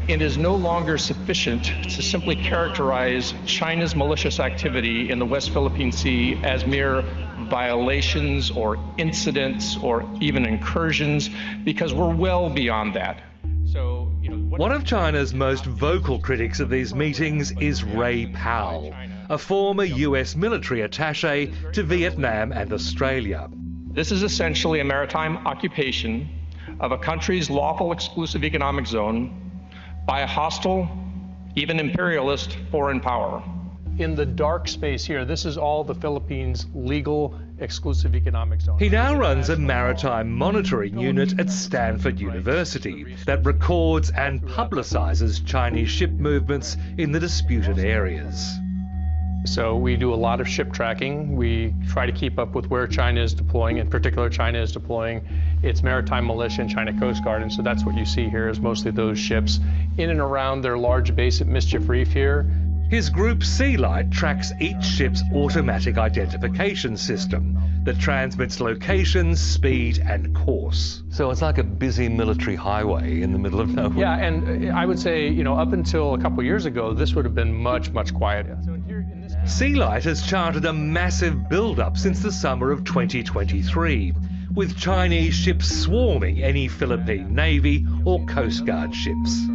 It is no longer sufficient to simply characterize China's malicious activity in the West Philippine Sea as mere violations or incidents or even incursions, because we're well beyond that. So, one of China's most vocal critics of these meetings is Ray Powell, a former US military attaché to Vietnam and Australia. This is essentially a maritime occupation of a country's lawful exclusive economic zone by a hostile, even imperialist, foreign power. In the dark space here, this is all the Philippines' legal exclusive economic zone. He now runs a maritime monitoring unit at Stanford University that records and publicises Chinese ship movements in the disputed areas. So we do a lot of ship tracking. We try to keep up with where China is deploying. In particular, China is deploying its maritime militia and China Coast Guard, and so that's what you see here is mostly those ships in and around their large base at Mischief Reef here. His group SeaLight tracks each ship's automatic identification system that transmits location, speed and course. So it's like a busy military highway in the middle of nowhere. Yeah, and I would say, up until a couple years ago, this would have been much, much quieter. SeaLight has charted a massive build-up since the summer of 2023, with Chinese ships swarming any Philippine Navy or Coast Guard ships.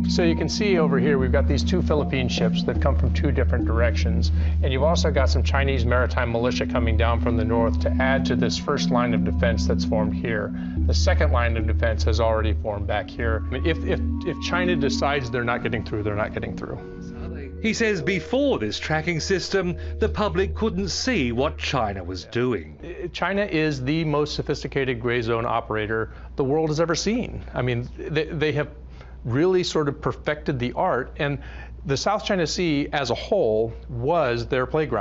So you can see over here, we've got these two Philippine ships that come from two different directions. And you've also got some Chinese maritime militia coming down from the north to add to this first line of defense that's formed here. The second line of defense has already formed back here. I mean, if China decides they're not getting through, they're not getting through. He says before this tracking system, the public couldn't see what China was doing. China is the most sophisticated gray zone operator the world has ever seen. I mean, they have really sort of perfected the art, and the South China Sea as a whole was their playground.